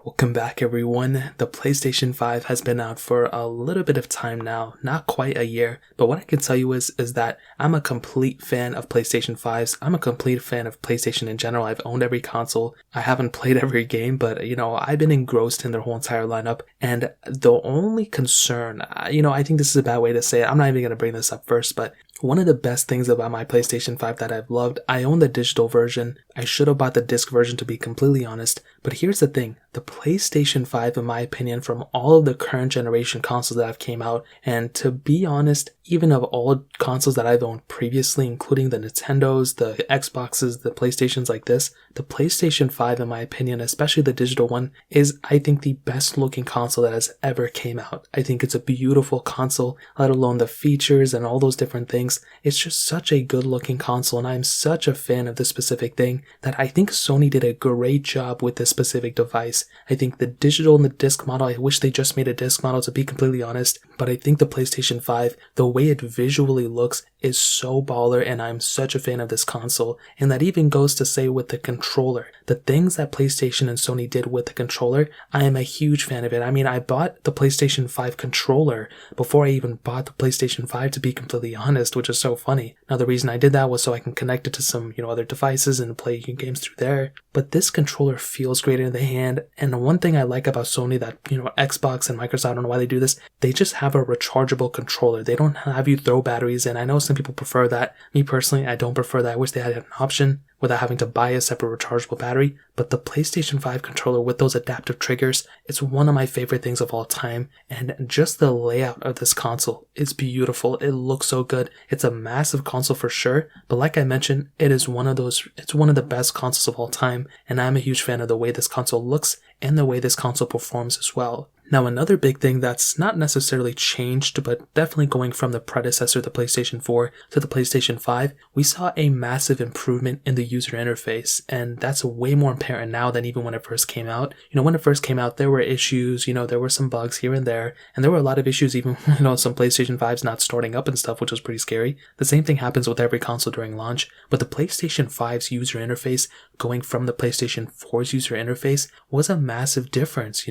Welcome back everyone. The PlayStation 5 has been out for a little bit of time now, not quite a year, but what I can tell you is that I'm a complete fan of PlayStation 5s. I'm a complete fan of PlayStation in general. I've owned every console. I haven't played every game, but I've been engrossed in their whole entire lineup. And the only concern, I think this is a bad way to say it. I'm not even going to bring this up first, but one of the best things about my PlayStation 5 that I've loved, I own the digital version. I should have bought the disc version to be completely honest. But here's the thing, the PlayStation 5, in my opinion, from all of the current generation consoles that have came out, and to be honest, even of all consoles that I've owned previously, including the Nintendos, the Xboxes, the PlayStations like this, the PlayStation 5, in my opinion, especially the digital one, is, I think, the best looking console that has ever came out. I think it's a beautiful console, let alone the features and all those different things. It's just such a good looking console, and I'm such a fan of this specific thing that I think Sony did a great job with this specific device. I think the digital and the disc model, I wish they just made a disc model to be completely honest, but I think the PlayStation 5, the way it visually looks is so baller, and I'm such a fan of this console. And that even goes to say with the controller, the things that PlayStation and Sony did with the controller, I am a huge fan of it. I mean, I bought the PlayStation 5 controller before I even bought the PlayStation 5, to be completely honest, which is so funny. Now the reason I did that was so I can connect it to some other devices and play games through there. But this controller feels great in the hand, and the one thing I like about Sony that Xbox and Microsoft, I don't know why they do this, they just have a rechargeable controller. They don't have you throw batteries in. I know some people prefer that. Me personally, I don't prefer that. I wish they had an option without having to buy a separate rechargeable battery. But the PlayStation 5 controller with those adaptive triggers, it's one of my favorite things of all time. And just the layout of this console is beautiful. It looks so good. It's a massive console for sure, but like I mentioned, it's one of the best consoles of all time, and I'm a huge fan of the way this console looks and the way this console performs as well. Now, another big thing that's not necessarily changed, but definitely going from the predecessor, the PlayStation 4, to the PlayStation 5, we saw a massive improvement in the user interface, and that's way more apparent now than even when it first came out. When it first came out, there were issues, there were some bugs here and there were a lot of issues even, some PlayStation 5s not starting up and stuff, which was pretty scary. The same thing happens with every console during launch, but the PlayStation 5's user interface going from the PlayStation 4's user interface was a massive difference.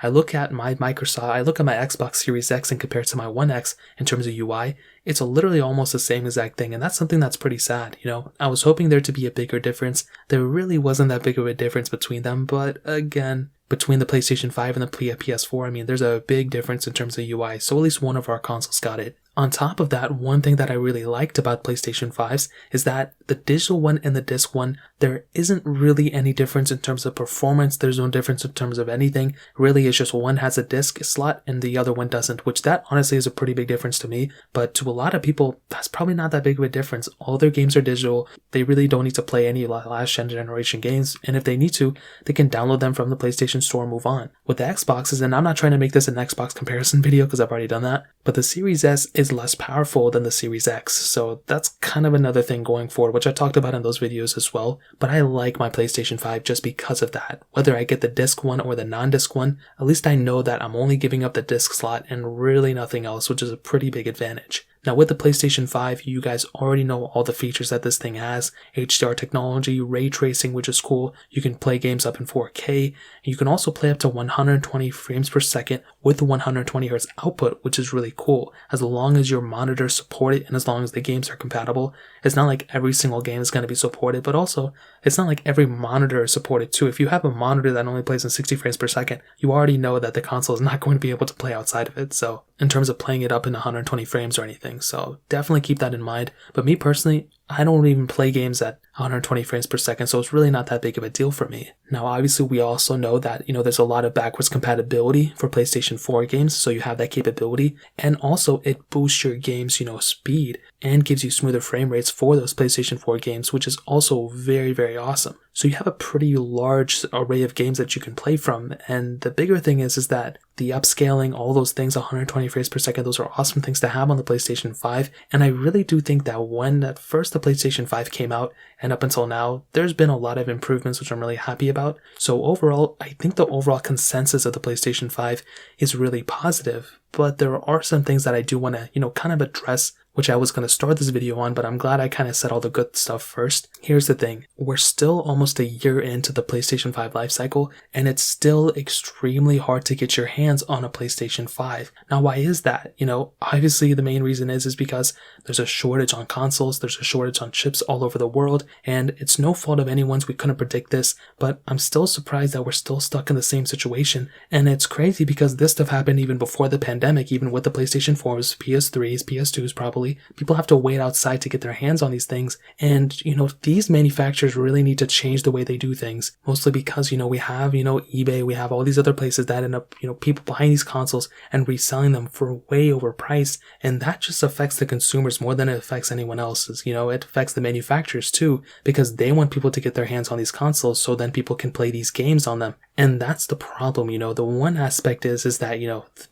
I look at my Xbox Series X and compare it to my One X in terms of UI, it's literally almost the same exact thing, and that's something that's pretty sad. I was hoping there to be a bigger difference. There really wasn't that big of a difference between them, but again, between the PlayStation 5 and the PS4, there's a big difference in terms of UI, so at least one of our consoles got it. On top of that, one thing that I really liked about PlayStation 5s is that the digital one and the disc one, there isn't really any difference in terms of performance. There's no difference in terms of anything. Really, it's just one has a disc slot and the other one doesn't, which that honestly is a pretty big difference to me. But to a lot of people, that's probably not that big of a difference. All their games are digital. They really don't need to play any last generation games. And if they need to, they can download them from the PlayStation Store and move on. With the Xboxes, and I'm not trying to make this an Xbox comparison video because I've already done that, but the Series S is less powerful than the Series X, so that's kind of another thing going forward, which I talked about in those videos as well. But I like my PlayStation 5 just because of that. Whether I get the disc one or the non-disc one, at least I know that I'm only giving up the disc slot and really nothing else, which is a pretty big advantage. Now with the PlayStation 5, you guys already know all the features that this thing has. HDR technology, ray tracing, which is cool. You can play games up in 4K. You can also play up to 120 frames per second with 120 Hz output, which is really cool. As long as your monitors support it and as long as the games are compatible. It's not like every single game is going to be supported, but also it's not like every monitor is supported too. If you have a monitor that only plays in 60 frames per second, you already know that the console is not going to be able to play outside of it. So in terms of playing it up in 120 frames or anything. So definitely keep that in mind. But me personally, I don't even play games at 120 frames per second, so it's really not that big of a deal for me. Now, obviously, we also know that, there's a lot of backwards compatibility for PlayStation 4 games, so you have that capability. And also, it boosts your game's, speed and gives you smoother frame rates for those PlayStation 4 games, which is also very, very awesome. So you have a pretty large array of games that you can play from. And the bigger thing is that the upscaling, all those things, 120 frames per second, those are awesome things to have on the PlayStation 5. And I really do think that when at first the PlayStation 5 came out and up until now, there's been a lot of improvements, which I'm really happy about. So overall, I think the overall consensus of the PlayStation 5 is really positive. But there are some things that I do want to, kind of address which I was going to start this video on, but I'm glad I kind of said all the good stuff first. Here's the thing. We're still almost a year into the PlayStation 5 life cycle, and it's still extremely hard to get your hands on a PlayStation 5. Now, why is that? Obviously the main reason is because there's a shortage on consoles, there's a shortage on chips all over the world, and it's no fault of anyone's. We couldn't predict this, but I'm still surprised that we're still stuck in the same situation. And it's crazy because this stuff happened even before the pandemic, even with the PlayStation 4s, PS3s, PS2s probably. People have to wait outside to get their hands on these things. And, these manufacturers really need to change the way they do things. Mostly because, we have, eBay, we have all these other places that end up, people buying these consoles and reselling them for way overpriced. And that just affects the consumers more than it affects anyone else's. It affects the manufacturers too, because they want people to get their hands on these consoles so then people can play these games on them. And that's the problem. The one aspect is that,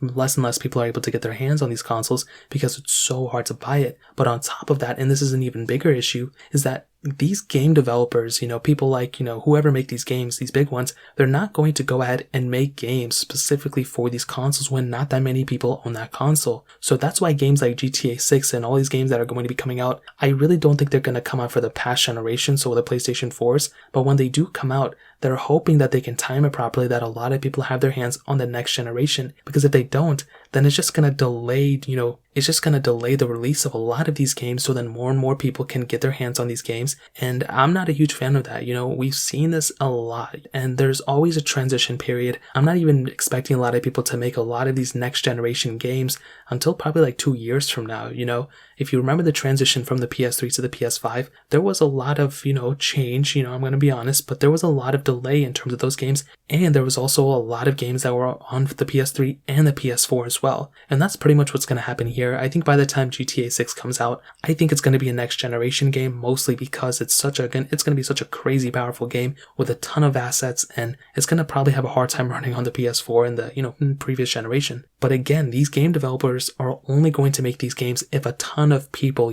less and less people are able to get their hands on these consoles because it's so hard to buy it. But on top of that, and this is an even bigger issue, is that these game developers, people like, whoever make these games, these big ones, they're not going to go ahead and make games specifically for these consoles when not that many people own that console. So that's why games like GTA 6 and all these games that are going to be coming out, I really don't think they're going to come out for the past generation, so the PlayStation 4s, but when they do come out, they're hoping that they can time it properly, that a lot of people have their hands on the next generation, because if they don't, then it's just going to delay, it's just going to delay the release of a lot of these games so then more and more people can get their hands on these games. And I'm not a huge fan of that. We've seen this a lot, and there's always a transition period. I'm not even expecting a lot of people to make a lot of these next generation games until probably like 2 years from now. If you remember the transition from the PS3 to the PS5, there was a lot of, change, I'm going to be honest, but there was a lot of delay in terms of those games. And there was also a lot of games that were on the PS3 and the PS4 as well. And that's pretty much what's going to happen here. I think by the time GTA 6 comes out, I think it's going to be a next generation game, mostly because it's going to be such a crazy powerful game with a ton of assets, and it's going to probably have a hard time running on the PS4 and the, previous generation. But again, these game developers are only going to make these games if a ton of people,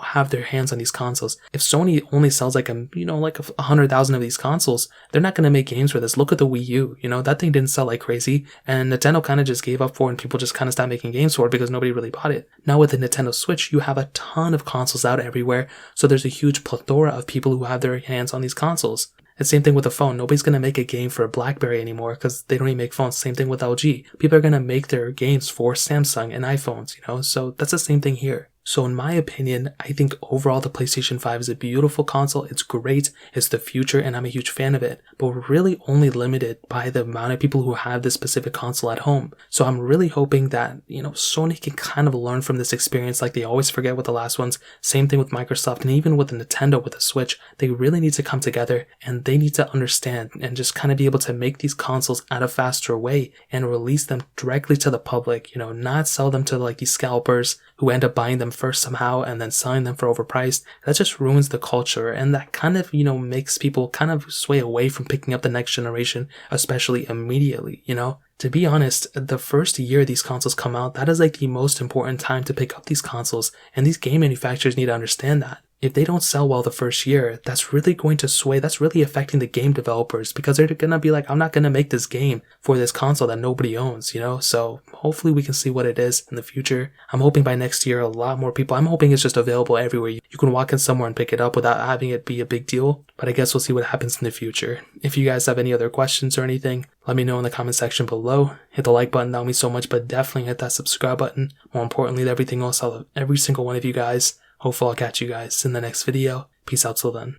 have their hands on these consoles. If Sony only sells like 100,000 of these consoles, they're not going to make games for this. Look at the Wii U, that thing didn't sell like crazy, and Nintendo kind of just gave up for it, and people just kind of stopped making games for it because nobody really bought it. Now with the Nintendo Switch, you have a ton of consoles out everywhere, so there's a huge plethora of people who have their hands on these consoles. And same thing with a phone. Nobody's going to make a game for a BlackBerry anymore because they don't even make phones. Same thing with LG. People are going to make their games for Samsung and iPhones, so that's the same thing here. So in my opinion, I think overall the PlayStation 5 is a beautiful console. It's great. It's the future, and I'm a huge fan of it. But we're really only limited by the amount of people who have this specific console at home. So I'm really hoping that, Sony can kind of learn from this experience like they always forget with the last ones. Same thing with Microsoft, and even with the Nintendo with the Switch. They really need to come together, and they need to understand and just kind of be able to make these consoles at a faster way and release them directly to the public, not sell them to like these scalpers who end up buying them first somehow and then selling them for overpriced. That just ruins the culture, and that kind of, makes people kind of sway away from picking up the next generation, especially immediately, To be honest, the first year these consoles come out, that is like the most important time to pick up these consoles, and these game manufacturers need to understand that. If they don't sell well the first year, that's really going to sway, that's really affecting the game developers, because they're going to be like, I'm not going to make this game for this console that nobody owns, So hopefully we can see what it is in the future. I'm hoping by next year, a lot more people, I'm hoping it's just available everywhere. You can walk in somewhere and pick it up without having it be a big deal, but I guess we'll see what happens in the future. If you guys have any other questions or anything, let me know in the comment section below. Hit the like button, that would mean so much, but definitely hit that subscribe button. More importantly, everything else, I love every single one of you guys. Hopefully I'll catch you guys in the next video. Peace out till then.